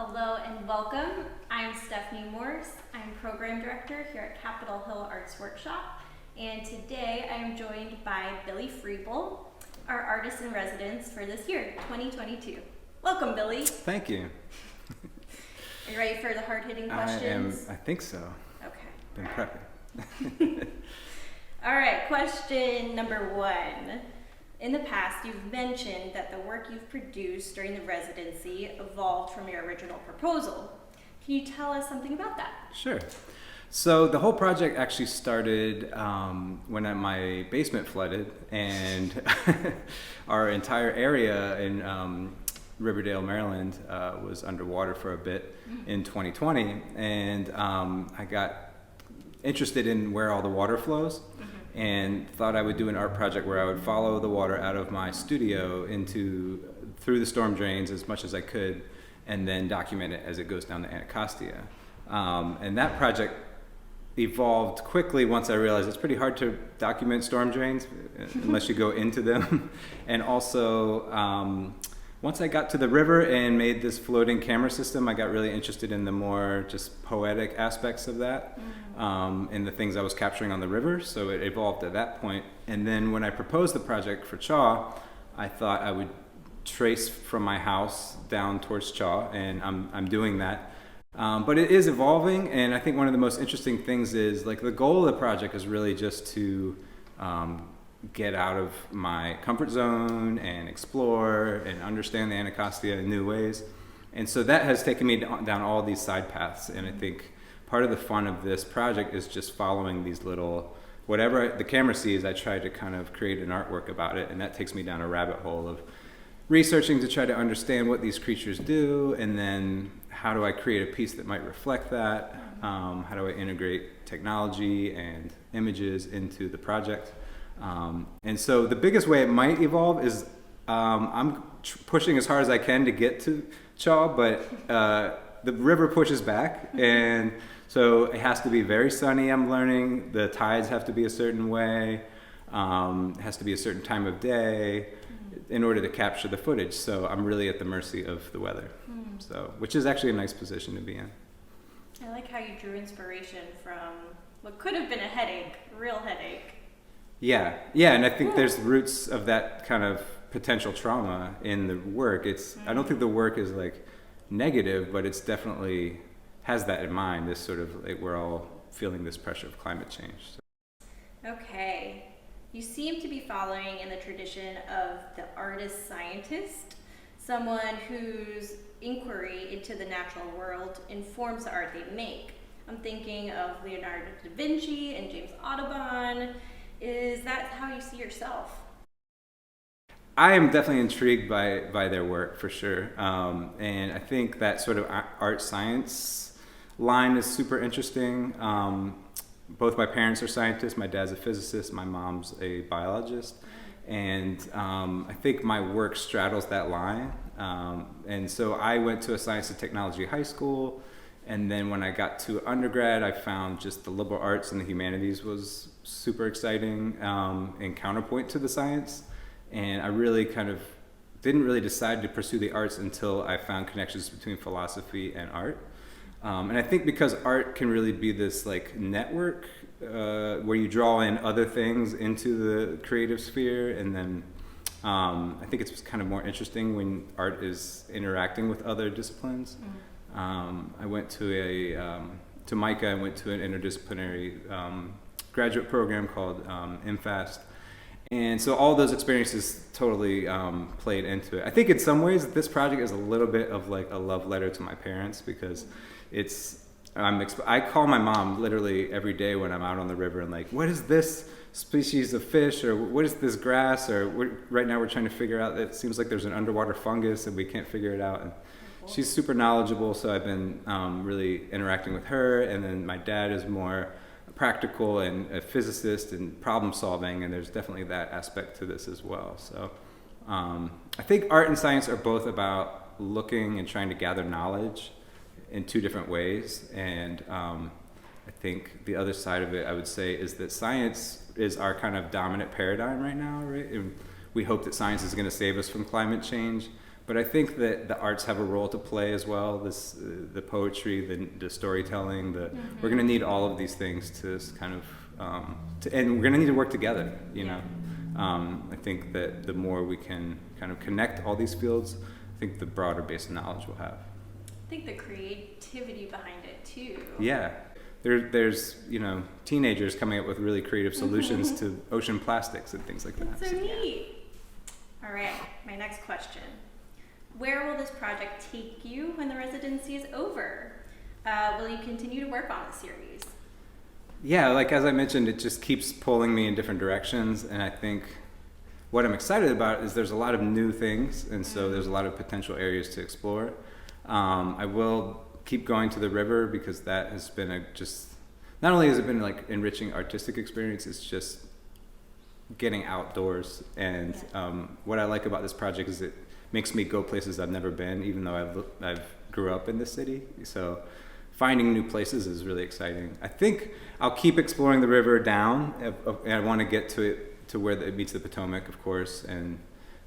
Hello and welcome. I'm Stephanie Morse. I'm Program Director here at Capitol Hill Arts Workshop. And today I am joined by Billy Friebele, our artist in residence for this year, 2022. Welcome, Billy. Thank you. Are you ready for the hard-hitting questions? I think so. Okay. Been prepping. All right, question number one. In the past, you've mentioned that the work you've produced during the residency evolved from your original proposal. Can you tell us something about that? Sure. So the whole project actually started when my basement flooded and our entire area in Riverdale, Maryland was underwater for a bit in 2020. And I got interested in where all the water flows. And thought I would do an art project where I would follow the water out of my studio through the storm drains as much as I could, and then document it as it goes down the Anacostia. And that project evolved quickly once I realized it's pretty hard to document storm drains unless you go into them. And also, once I got to the river and made this floating camera system, I got really interested in the more just poetic aspects of that. And the things I was capturing on the river, so it evolved at that point. And then when I proposed the project for Chaw, I thought I would trace from my house down towards Chaw, and I'm doing that. But it is evolving, and I think one of the most interesting things is, like, the goal of the project is really just to get out of my comfort zone and explore and understand the Anacostia in new ways. And so that has taken me down all these side paths, and I think part of the fun of this project is just following these little, whatever the camera sees, I try to kind of create an artwork about it, and that takes me down a rabbit hole of researching to try to understand what these creatures do, and then how do I create a piece that might reflect that? How do I integrate technology and images into the project? And so the biggest way it might evolve is I'm pushing as hard as I can to get to Chaw, but the river pushes back, and so it has to be very sunny, I'm learning. The tides have to be a certain way. It has to be a certain time of day in order to capture the footage. So I'm really at the mercy of the weather, which is actually a nice position to be in. I like how you drew inspiration from what could have been a headache, a real headache. Yeah, and I think there's roots of that kind of potential trauma in the work. I don't think the work is like negative, but it's definitely has that in mind, this sort of, like, we're all feeling this pressure of climate change. So. Okay. You seem to be following in the tradition of the artist-scientist, someone whose inquiry into the natural world informs the art they make. I'm thinking of Leonardo da Vinci and James Audubon. Is that how you see yourself? I am definitely intrigued by their work, for sure. And I think that sort of art science line is super interesting. Both my parents are scientists. My dad's a physicist. My mom's a biologist. And I think my work straddles that line. And so I went to a science and technology high school. And then when I got to undergrad, I found just the liberal arts and the humanities was super exciting and counterpoint to the science. And I really kind of didn't really decide to pursue the arts until I found connections between philosophy and art. And I think because art can really be this, like, network where you draw in other things into the creative sphere, and then I think it's kind of more interesting when art is interacting with other disciplines. I went to MICA. I went to an interdisciplinary graduate program called IMFAST. And so all those experiences totally played into it. I think in some ways this project is a little bit of like a love letter to my parents, because I call my mom literally every day when I'm out on the river and, like, what is this species of fish, or what is this grass, or right now we're trying to figure out, it seems like there's an underwater fungus and we can't figure it out. And she's super knowledgeable, so I've been really interacting with her. And then my dad is more practical and a physicist and problem solving, and there's definitely that aspect to this as well. So I think art and science are both about looking and trying to gather knowledge in two different ways. And I think the other side of it, I would say, is that science is our kind of dominant paradigm right now, right? And we hope that science is going to save us from climate change, But I think that the arts have a role to play as well. The poetry, the storytelling, we're going to need all of these things to kind of, and we're going to need to work together, you know. I think that the more we can kind of connect all these fields, I think the broader base of knowledge we'll have. I think the creativity behind it too. Yeah. There's, you know, teenagers coming up with really creative solutions to ocean plastics and things like that. That's so neat. All right, my next question. Where will this project take you when the residency is over? Will you continue to work on the series? Yeah, like as I mentioned, it just keeps pulling me in different directions, and I think what I'm excited about is there's a lot of new things, and so there's a lot of potential areas to explore. I will keep going to the river because that has been not only has it been like enriching artistic experience, it's just getting outdoors. And what I like about this project is it makes me go places I've never been, even though I've grew up in this city. So finding new places is really exciting. I think I'll keep exploring the river down, and I want to get to it to where it meets the Potomac, of course, and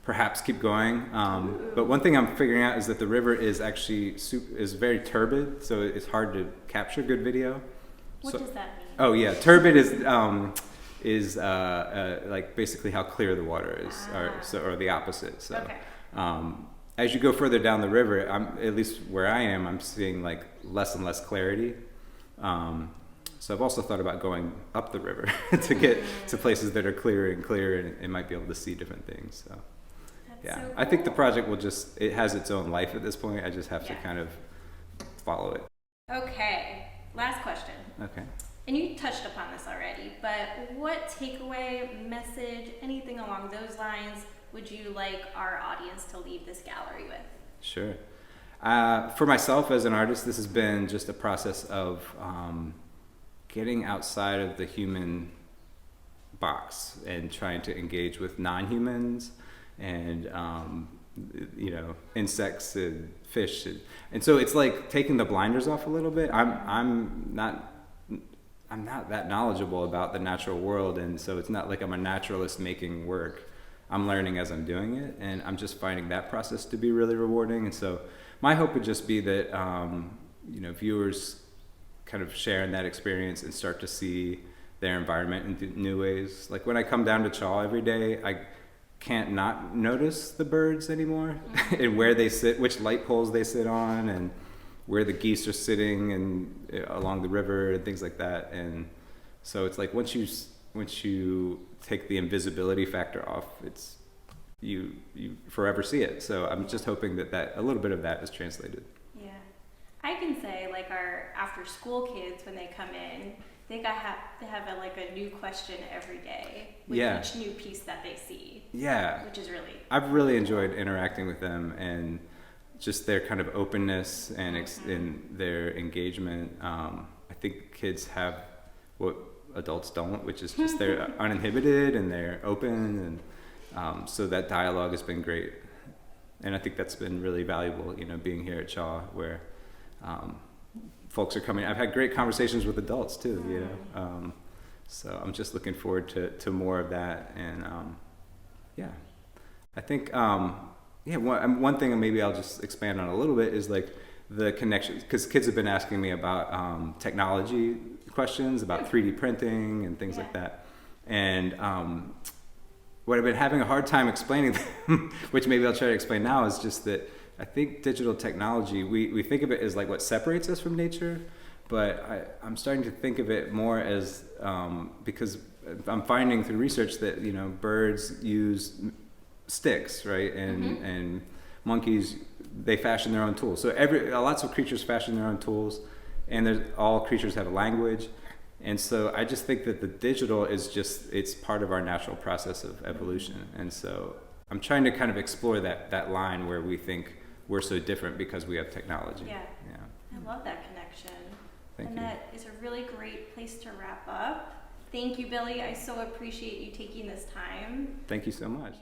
perhaps keep going. But one thing I'm figuring out is that the river is actually very turbid, so it's hard to capture good video. What does that mean? Oh yeah, turbid is like basically how clear the water is, or the opposite. So okay. As you go further down the river, at least where I am, I'm seeing like less and less clarity. So I've also thought about going up the river to get to places that are clearer and clearer, and might be able to see different things. So. Yeah, so cool. I think the project it has its own life at this point. I just have to kind of follow it. Okay, last question. Okay. And you touched upon this already, but what takeaway, message, anything along those lines would you like our audience to leave this gallery with? Sure. For myself as an artist, this has been just a process of getting outside of the human box and trying to engage with non-humans and you know, insects and fish, and so it's like taking the blinders off a little bit. I'm not that knowledgeable about the natural world, and so it's not like I'm a naturalist making work. I'm learning as I'm doing it, and I'm just finding that process to be really rewarding. And so my hope would just be that you know, viewers kind of share in that experience and start to see their environment in new ways. Like when I come down to Chaw every day, I can't not notice the birds anymore and where they sit, which light poles they sit on, and where the geese are sitting and along the river and things like that. And so it's like once you take the invisibility factor off, it's you forever see it. So I'm just hoping that a little bit of that is translated. Yeah, I can say like our after school kids, when they come in, they have a new question every day with each new piece that they see. Yeah, which is I've really enjoyed interacting with them, and just their kind of openness and in their engagement. I think kids have what adults don't, which is just they're uninhibited and they're open, and so that dialogue has been great, and I think that's been really valuable. You know, being here at Shaw, where folks are coming. I've had great conversations with adults too. You know, so I'm just looking forward to more of that, and yeah, I think. Yeah, one thing maybe I'll just expand on a little bit is like the connection, because kids have been asking me about technology questions, about 3D printing and things like that. And what I've been having a hard time explaining to them, which maybe I'll try to explain now, is just that I think digital technology, we think of it as like what separates us from nature, but I'm starting to think of it more as, because I'm finding through research that, you know, birds use sticks, right? And monkeys, they fashion their own tools. So lots of creatures fashion their own tools, and all creatures have a language. And so I just think that the digital is it's part of our natural process of evolution. And so I'm trying to kind of explore that line where we think we're so different because we have technology. Yeah. I love that connection. Thank you. That is a really great place to wrap up. Thank you, Billy. I so appreciate you taking this time. Thank you so much.